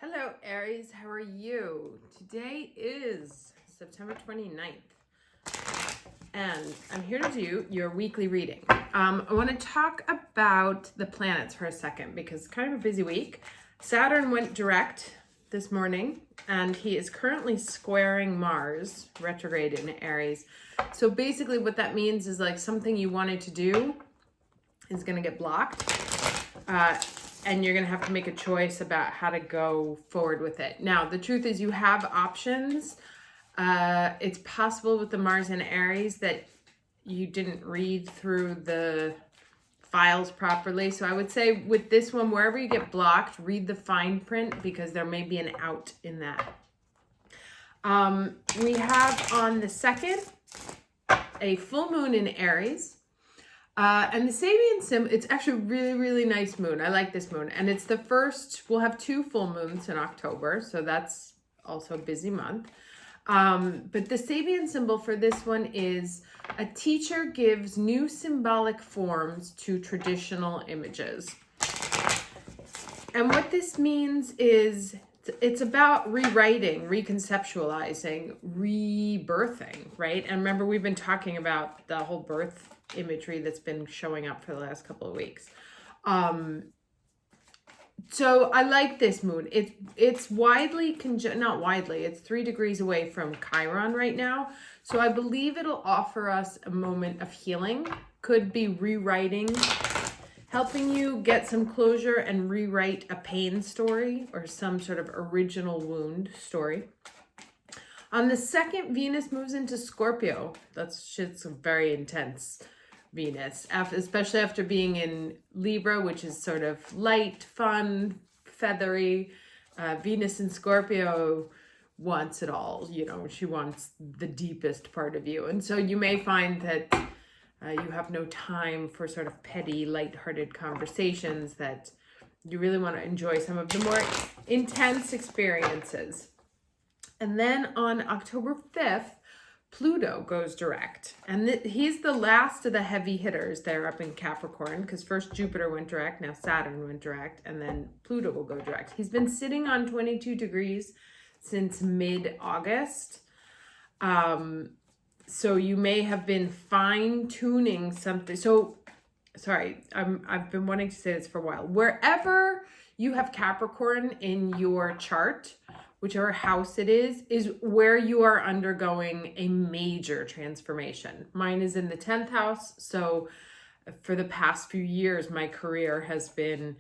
Hello, Aries. How are you? Today is September 29th, and I'm here to do your weekly reading. I want to talk about the planets for a second because it's kind of a busy week. Saturn went direct this morning, and he is currently squaring Mars, retrograde in Aries. So basically what that means is like something you wanted to do is going to get blocked. And you're going to have to make a choice about how to go forward with it. Now, the truth is you have options. It's possible with the Mars and Aries that you didn't read through the files properly. So I would say with this one, wherever you get blocked, read the fine print because there may be an out in that. We have on the 2nd, a full moon in Aries. And the Sabian symbol, it's actually a really, really nice moon. I like this moon. And it's the first, we'll have 2 full moons in October. So that's also a busy month. But the Sabian symbol for this one is a teacher gives new symbolic forms to traditional images. And what this means is it's about rewriting, reconceptualizing, rebirthing, right? And remember, we've been talking about the whole birth imagery that's been showing up for the last couple of weeks. So I like this moon. It's widely not widely, it's 3 degrees away from Chiron right now. So I believe it'll offer us a moment of healing. Could be rewriting, helping you get some closure and rewrite a pain story or some sort of original wound story. On the 2nd, Venus moves into Scorpio. Shit's very intense. Venus, especially after being in Libra, which is sort of light, fun, feathery. Venus in Scorpio wants it all. You know, she wants the deepest part of you. And so you may find that you have no time for sort of petty, lighthearted conversations, that you really want to enjoy some of the more intense experiences. And then on October 5th, Pluto goes direct, and he's the last of the heavy hitters there up in Capricorn, because first Jupiter went direct, now Saturn went direct, and then Pluto will go direct. He's been sitting on 22 degrees since mid-August. So you may have been fine-tuning something. So, sorry, I've been wanting to say this for a while. Wherever you have Capricorn in your chart, whichever house it is where you are undergoing a major transformation. Mine is in the 10th house. So for the past few years, my career has been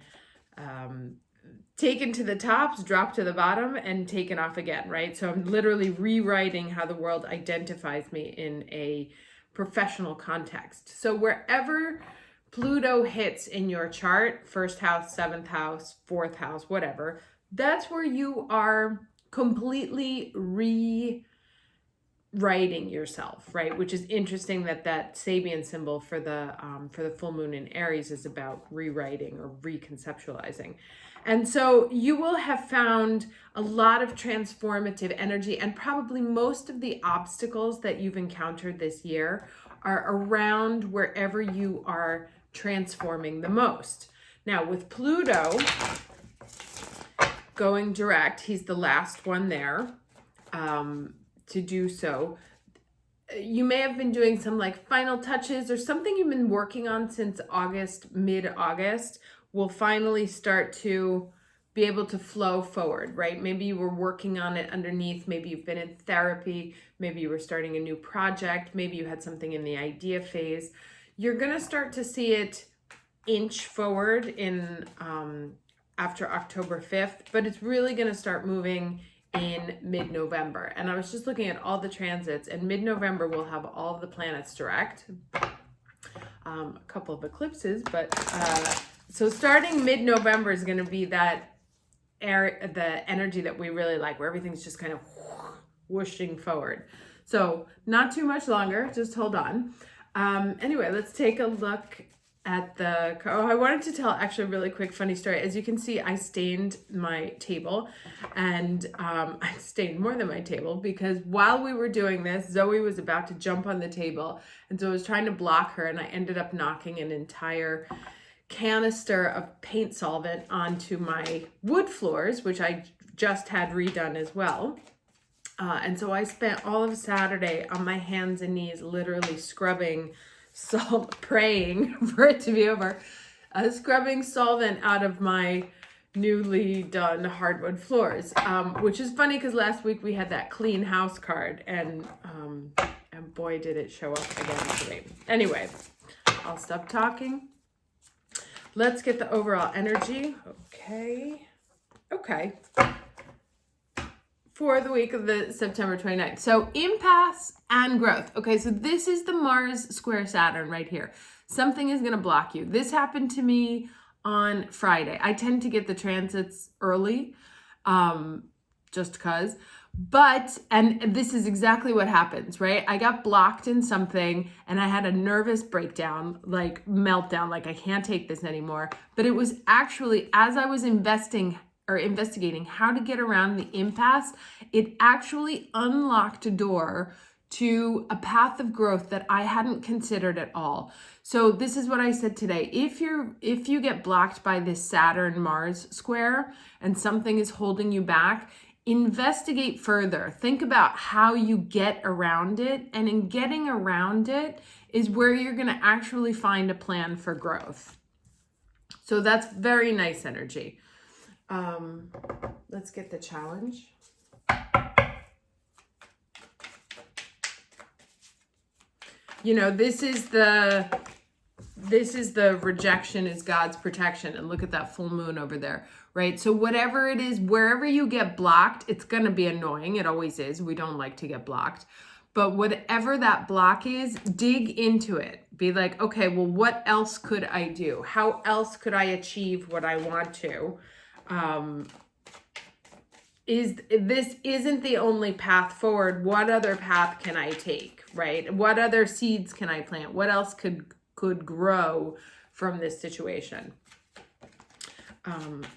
taken to the tops, dropped to the bottom, and taken off again, right? So I'm literally rewriting how the world identifies me in a professional context. So wherever Pluto hits in your chart, 1st house, 7th house, 4th house, whatever, that's where you are completely rewriting yourself, right? Which is interesting that Sabian symbol for the full moon in Aries is about rewriting or reconceptualizing. And so you will have found a lot of transformative energy, and probably most of the obstacles that you've encountered this year are around wherever you are transforming the most. Now with Pluto going direct, he's the last one there to do so. You may have been doing some like final touches or something you've been working on since August, mid-August, will finally start to be able to flow forward, right? Maybe you were working on it underneath, maybe you've been in therapy, maybe you were starting a new project, maybe you had something in the idea phase. You're gonna start to see it inch forward in after October 5th, but it's really going to start moving in mid-November. And I was just looking at all the transits, and mid-November we'll have all of the planets direct. A couple of eclipses, but so starting mid-November is going to be that the energy that we really like, where everything's just kind of whooshing forward. So not too much longer, just hold on. Anyway, let's take a look at I wanted to tell actually a really quick funny story. As you can see, I stained my table, and I stained more than my table because while we were doing this, Zoe was about to jump on the table, and so I was trying to block her, and I ended up knocking an entire canister of paint solvent onto my wood floors, which I just had redone as well. And so I spent all of Saturday on my hands and knees, literally scrubbing salt, praying for it to be over, scrubbing solvent out of my newly done hardwood floors, which is funny because last week we had that clean house card, and boy, did it show up again today. Anyway, I'll stop talking. Let's get the overall energy. Okay. For the week of the September 29th. So impasse and growth. Okay, so this is the Mars square Saturn right here. Something is going to block you. This happened to me on Friday. I tend to get the transits early, just because. And this is exactly what happens, right? I got blocked in something and I had a nervous breakdown, like meltdown, like I can't take this anymore. But it was actually, as I was investigating how to get around the impasse, it actually unlocked a door to a path of growth that I hadn't considered at all. So this is what I said today. If you get blocked by this Saturn Mars square and something is holding you back, investigate further. Think about how you get around it, and in getting around it is where you're going to actually find a plan for growth. So that's very nice energy. Let's get the challenge. You know, this is the rejection is God's protection. And look at that full moon over there, right? So whatever it is, wherever you get blocked, it's going to be annoying. It always is. We don't like to get blocked. But whatever that block is, dig into it. Be like, okay, well, what else could I do? How else could I achieve what I want to? This isn't the only path forward. What other path can I take, right? What other seeds can I plant? What else could grow from this situation?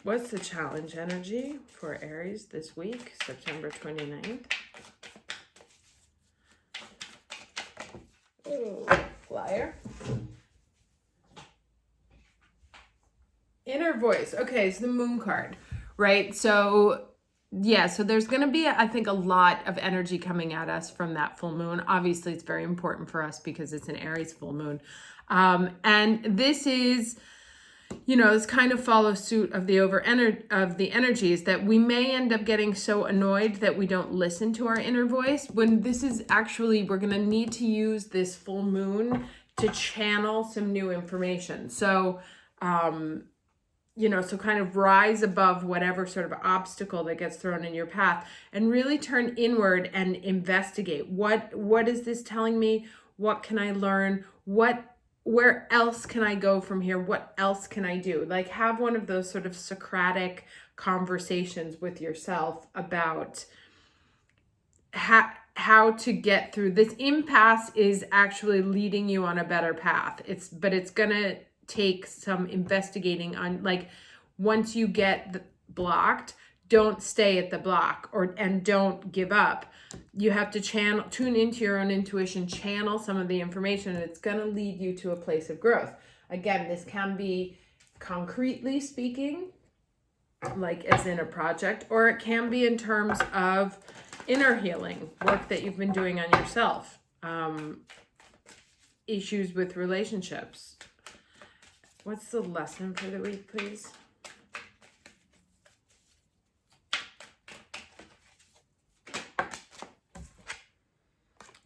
What's the challenge energy for Aries this week, September 29th? Oh, flyer. Inner voice. Okay, it's the moon card, right? So yeah, so there's going to be, I think, a lot of energy coming at us from that full moon. Obviously, it's very important for us because it's an Aries full moon. And this is, you know, this kind of follows suit of the energies that we may end up getting so annoyed that we don't listen to our inner voice, when this is actually, we're going to need to use this full moon to channel some new information. So, you know, so kind of rise above whatever sort of obstacle that gets thrown in your path and really turn inward and investigate. What is this telling me? What can I learn? Where else can I go from here? What else can I do? Like, have one of those sort of Socratic conversations with yourself about how to get through this. Impasse is actually leading you on a better path. But it's gonna take some investigating on, like, once you get blocked, don't stay at the block and don't give up. You have to tune into your own intuition, channel some of the information, and it's going to lead you to a place of growth. Again, this can be concretely speaking, like as in a project, or it can be in terms of inner healing, work that you've been doing on yourself, issues with relationships. What's the lesson for the week, please?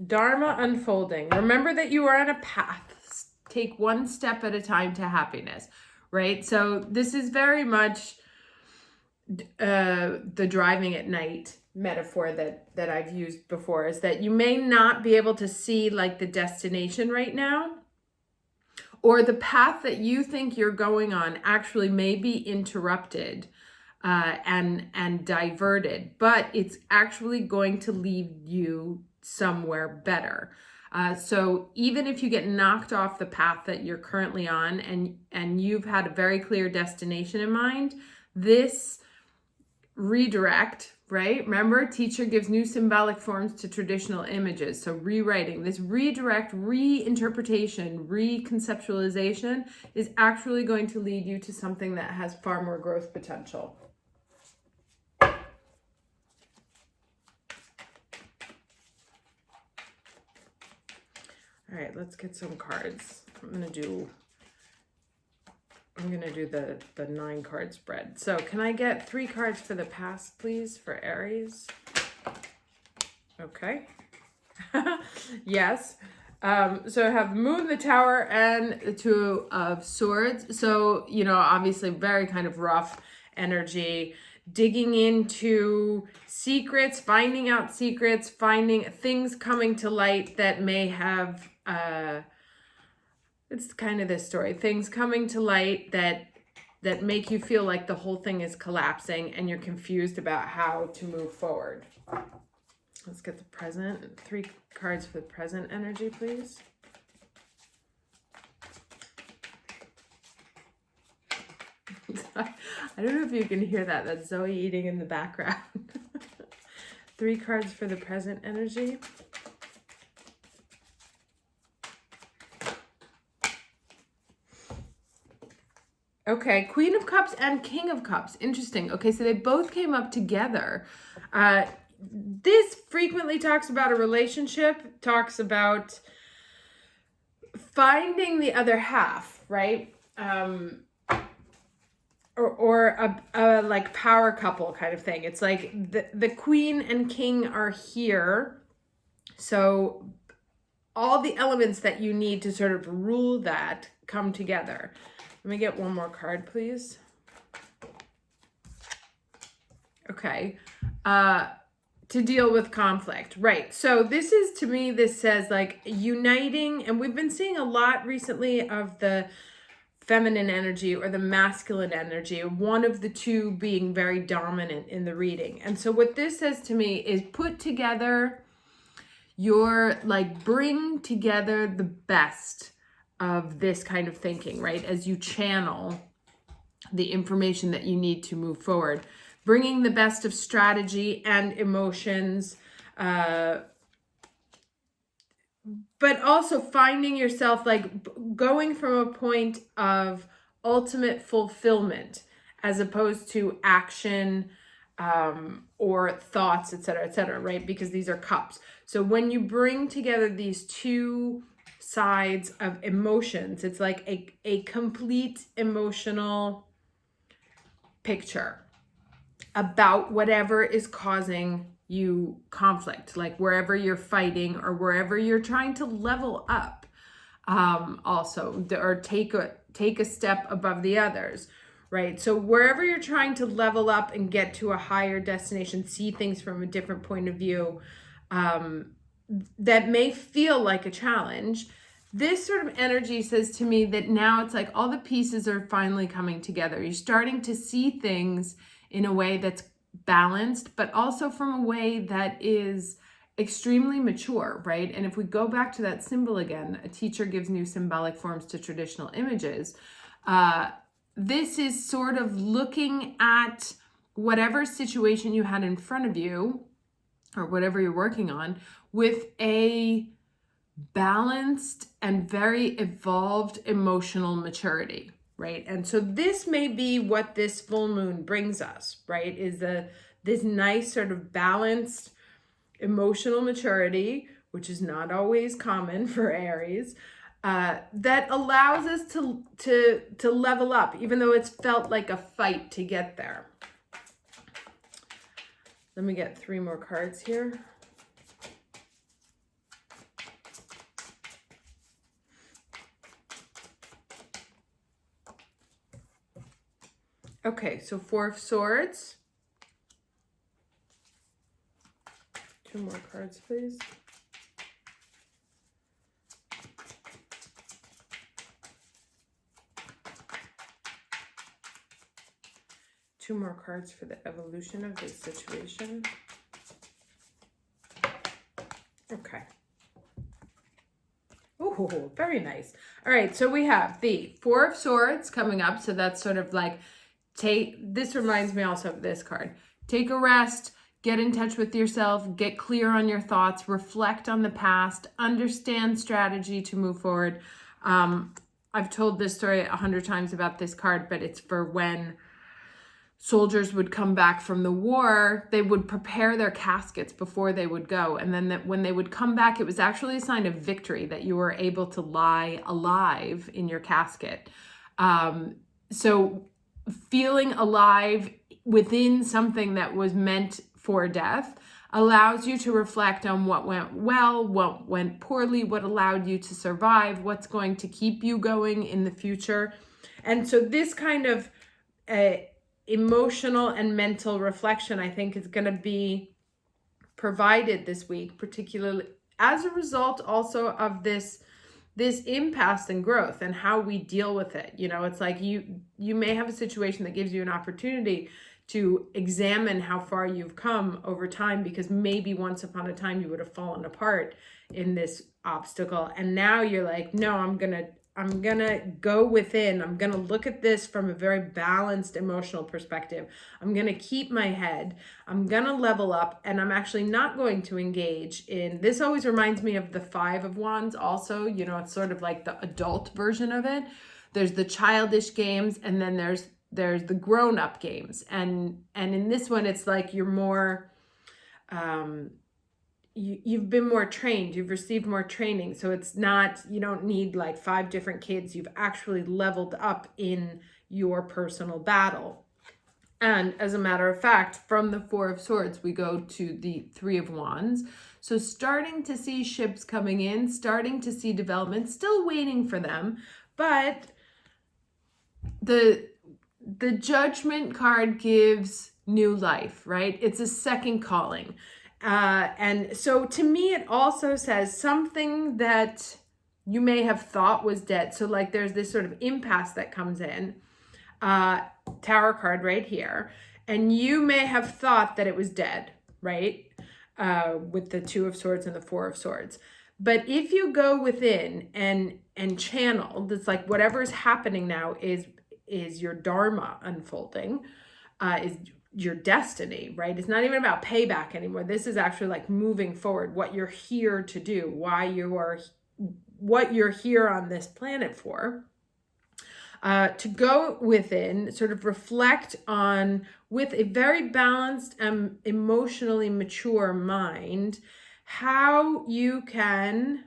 Dharma unfolding. Remember that you are on a path. Take one step at a time to happiness, right? So this is very much the driving at night metaphor that I've used before, is that you may not be able to see like the destination right now, or the path that you think you're going on actually may be interrupted and diverted, but it's actually going to lead you somewhere better. So even if you get knocked off the path that you're currently on and you've had a very clear destination in mind, this redirect, right? Remember, teacher gives new symbolic forms to traditional images. So rewriting, this redirect, reinterpretation, reconceptualization is actually going to lead you to something that has far more growth potential. All right, let's get some cards. I'm gonna do the 9 card spread. So can I get 3 cards for the past, please, for Aries? Okay. Yes. So I have Moon, the Tower, and the Two of Swords. So, you know, obviously very kind of rough energy, digging into secrets, finding out secrets, finding things coming to light that may have, it's kind of this story, things coming to light that make you feel like the whole thing is collapsing and you're confused about how to move forward. Let's get the present. 3 cards for the present energy, please. I don't know if you can hear that. That's Zoe eating in the background. 3 cards for the present energy. Okay, Queen of Cups and King of Cups. Interesting. Okay, so they both came up together. This frequently talks about a relationship, talks about finding the other half, right? Or a like power couple kind of thing. It's like the queen and king are here. So all the elements that you need to sort of rule that come together. Let me get one more card, please. Okay. To deal with conflict. Right. So this is, to me, this says like uniting, and we've been seeing a lot recently of the feminine energy or the masculine energy, one of the two being very dominant in the reading. And so what this says to me is put together bring together the best of this kind of thinking, right? As you channel the information that you need to move forward, bringing the best of strategy and emotions, but also finding yourself like going from a point of ultimate fulfillment as opposed to action or thoughts, etc., right? Because these are cups. So when you bring together these two sides of emotions, it's like a complete emotional picture about whatever is causing you conflict, like wherever you're fighting or wherever you're trying to level up, also, or take a step above the others, right? So wherever you're trying to level up and get to a higher destination, see things from a different point of view, that may feel like a challenge. This sort of energy says to me that now it's like all the pieces are finally coming together. You're starting to see things in a way that's balanced, but also from a way that is extremely mature, right? And if we go back to that symbol again, a teacher gives new symbolic forms to traditional images. This is sort of looking at whatever situation you had in front of you or whatever you're working on with a balanced and very evolved emotional maturity, right? And so this may be what this full moon brings us, right? Is this nice sort of balanced emotional maturity, which is not always common for Aries, that allows us to level up, even though it's felt like a fight to get there. Let me get 3 more cards here. Okay, so 4 of Swords. 2 more cards, please. Two more cards for the evolution of this situation. Okay. Oh, very nice. All right, so we have the 4 of Swords coming up. So that's sort of like, this reminds me also of this card. Take a rest, get in touch with yourself, get clear on your thoughts, reflect on the past, understand strategy to move forward. I've told this story 100 times about this card, but it's for when soldiers would come back from the war, they would prepare their caskets before they would go. And then when they would come back, it was actually a sign of victory that you were able to lie alive in your casket. So feeling alive within something that was meant for death allows you to reflect on what went well, what went poorly, what allowed you to survive, what's going to keep you going in the future. And so this kind of emotional and mental reflection, I think, is going to be provided this week, particularly as a result also of this impasse and growth and how we deal with it. You know, it's like you may have a situation that gives you an opportunity to examine how far you've come over time, because maybe once upon a time you would have fallen apart in this obstacle. And now you're like, no, I'm gonna go within. I'm gonna look at this from a very balanced emotional perspective. I'm gonna keep my head. I'm gonna level up, and I'm actually not going to engage in, this always reminds me of the Five of Wands also. You know, it's sort of like the adult version of it. There's the childish games, and then there's the grown-up games. And in this one, it's like you're more, you've been more trained, you've received more training. So it's not, you don't need like 5 different kids. You've actually leveled up in your personal battle. And as a matter of fact, from the Four of Swords, we go to the Three of Wands. So starting to see ships coming in, starting to see development, still waiting for them. But the Judgment card gives new life, right? It's a second calling. And so to me, it also says something that you may have thought was dead. So like there's this sort of impasse that comes in, Tower card right here. And you may have thought that it was dead, right? With the Two of Swords and the Four of Swords. But if you go within and channel, it's like whatever is happening now is your dharma unfolding, is your destiny, right? It's not even about payback anymore. This is actually like moving forward, what you're here to do, what you're here on this planet for. To go within, sort of reflect on, with a very balanced and emotionally mature mind, how you can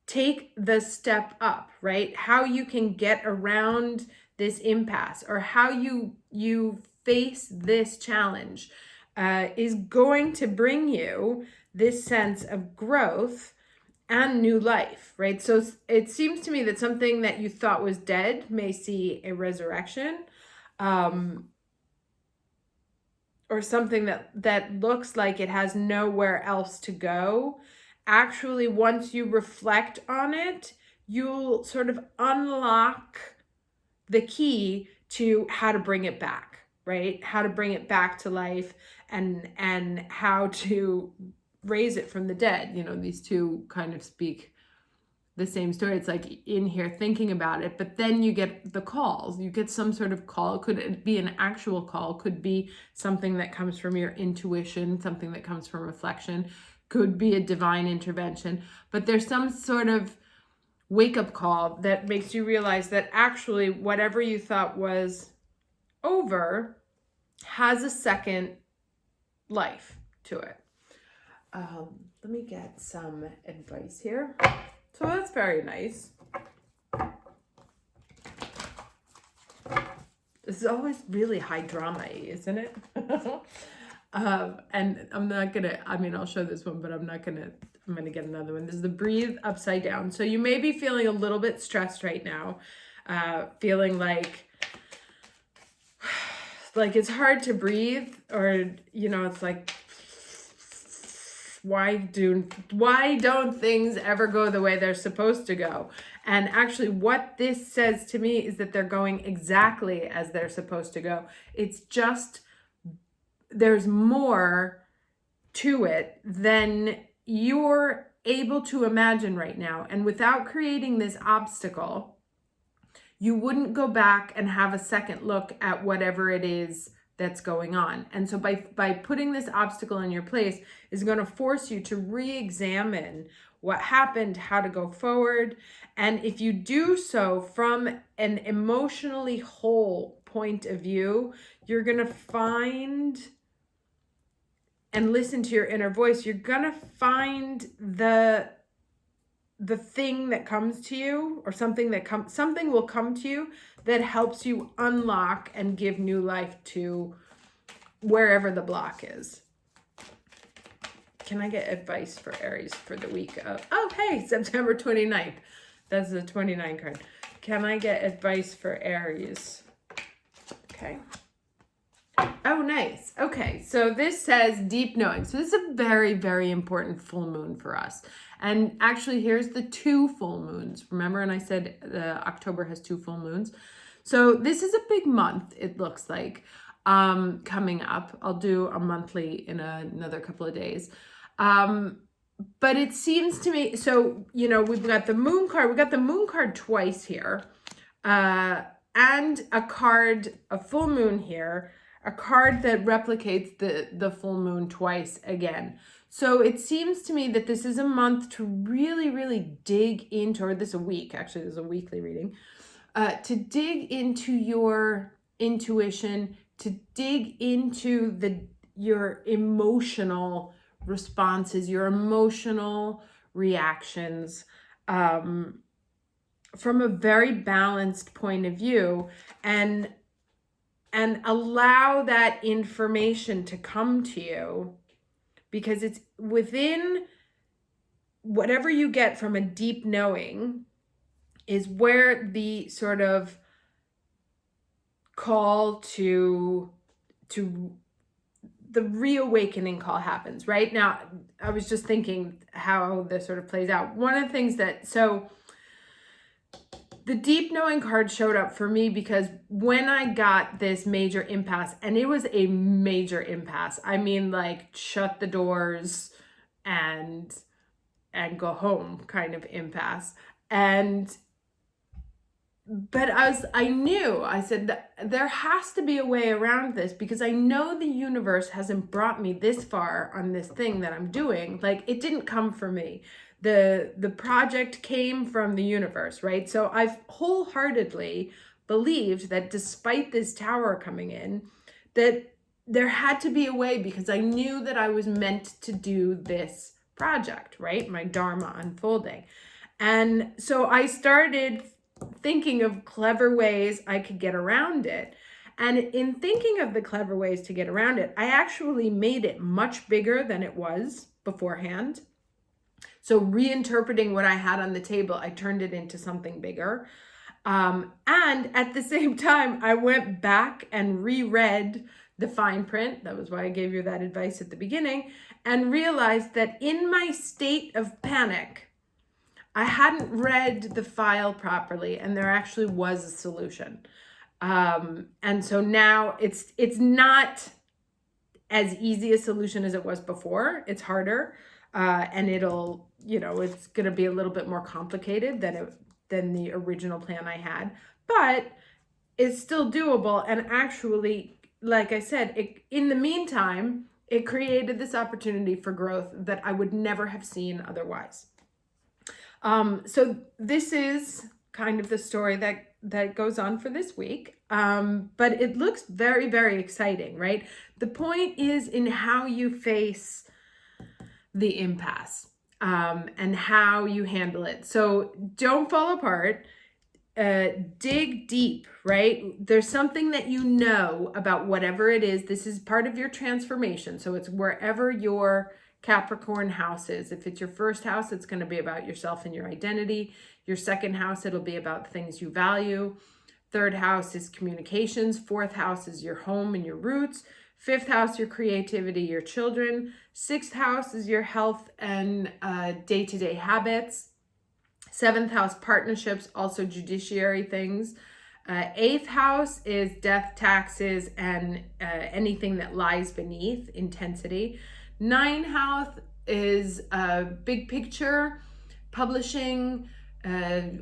take the step up, right? How you can get around this impasse, or how you face this challenge is going to bring you this sense of growth and new life, right? So it seems to me that something that you thought was dead may see a resurrection, or something that looks like it has nowhere else to go. Actually, once you reflect on it, you'll sort of unlock the key to how to bring it back, right? How to bring it back to life, and how to raise it from the dead. You know, these two kind of speak the same story. It's like in here thinking about it, but then you get the calls. You get some sort of call. Could it be an actual call? Could be something that comes from your intuition, something that comes from reflection. Could be a divine intervention. But there's some sort of wake-up call that makes you realize that actually whatever you thought was over has a second life to it. Let me get some advice here. So that's very nice. This is always really high drama-y, isn't it? And I'm not gonna, I mean, I'll show this one, but I'm gonna get another one. This is the Breathe Upside Down. So you may be feeling a little bit stressed right now, feeling like it's hard to breathe, or, you know, it's like, why don't things ever go the way they're supposed to go? And actually what this says to me is that they're going exactly as they're supposed to go. It's just, there's more to it than you're able to imagine right now. And without creating this obstacle, you wouldn't go back and have a second look at whatever it is that's going on. And so by putting this obstacle in your place is going to force you to re-examine what happened, how to go forward. And if you do so from an emotionally whole point of view, you're going to find and listen to your inner voice. You're going to find the thing that comes to you, or something will come to you that helps you unlock and give new life to wherever the block is. Can I get advice for Aries for the week of, oh, hey, September 29th. That's the 29 card. Can I get advice for Aries? Okay. Oh, nice. Okay, so this says deep knowing. So this is a very, very important full moon for us. And actually, here's the 2 full moons. Remember, and I said October has 2 full moons. So this is a big month, it looks like, coming up. I'll do a monthly in another couple of days. But it seems to me, so, you know, we've got the moon card. We got the moon card twice here, and a card, a full moon here, a card that replicates the full moon twice again. So it seems to me that this is a month to really, really dig into, or this is a week, actually, this is a weekly reading, to dig into your intuition, to dig into your emotional responses, your emotional reactions, from a very balanced point of view, and allow that information to come to you, because it's within whatever you get from a deep knowing is where the sort of call to the reawakening call happens. Right now, I was just thinking how this sort of plays out. One of the things so the deep knowing card showed up for me because when I got this major impasse, and it was a major impasse, I mean, like, shut the doors and go home kind of impasse. But I said, there has to be a way around this, because I know the universe hasn't brought me this far on this thing that I'm doing. Like, it didn't come from me. The project came from the universe, right? So I've wholeheartedly believed that despite this tower coming in, that there had to be a way, because I knew that I was meant to do this project, right? My Dharma unfolding. And so I started thinking of clever ways I could get around it. And in thinking of the clever ways to get around it, I actually made it much bigger than it was beforehand. So reinterpreting what I had on the table, I turned it into something bigger. And at the same time, I went back and reread the fine print. That was why I gave you that advice at the beginning, and realized that in my state of panic, I hadn't read the file properly, and there actually was a solution. And so now it's not as easy a solution as it was before. It's harder, and it's going to be a little bit more complicated than the original plan I had, but it's still doable. And actually, like I said, in the meantime, it created this opportunity for growth that I would never have seen otherwise. So this is kind of the story that goes on for this week. But it looks very, very exciting, right? The point is in how you face the impasse, and how you handle it. So don't fall apart. Dig deep, right? There's something that you know about whatever it is. This is part of your transformation. So it's wherever your Capricorn house is. If it's your first house, it's going to be about yourself and your identity. Your second house, it'll be about things you value. Third house is communications. Fourth house is your home and your roots. Fifth house, your creativity, your children. Sixth house is your health and day-to-day habits. Seventh house, partnerships, also judiciary things. Eighth house is death, taxes, and anything that lies beneath, intensity. Ninth house is big picture, publishing,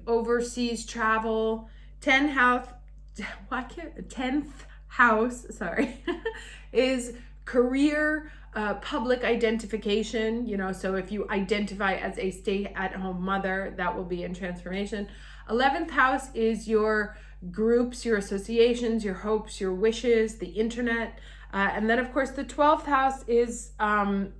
overseas travel. 10th house, is career, public identification. So if you identify as a stay-at-home mother, that will be in transformation. 11th house is your groups, your associations, your hopes, your wishes, the internet. And then, of course, the 12th house is the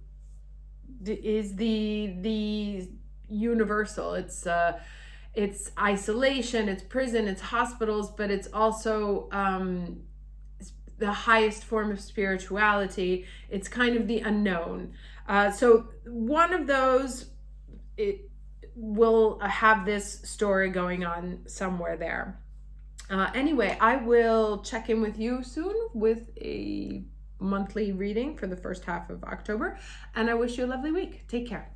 universal. It's isolation, it's prison, it's hospitals, but it's also the highest form of spirituality. It's kind of the unknown. So one of those, it will have this story going on somewhere there. Anyway, I will check in with you soon with a monthly reading for the first half of October, and I wish you a lovely week. Take care.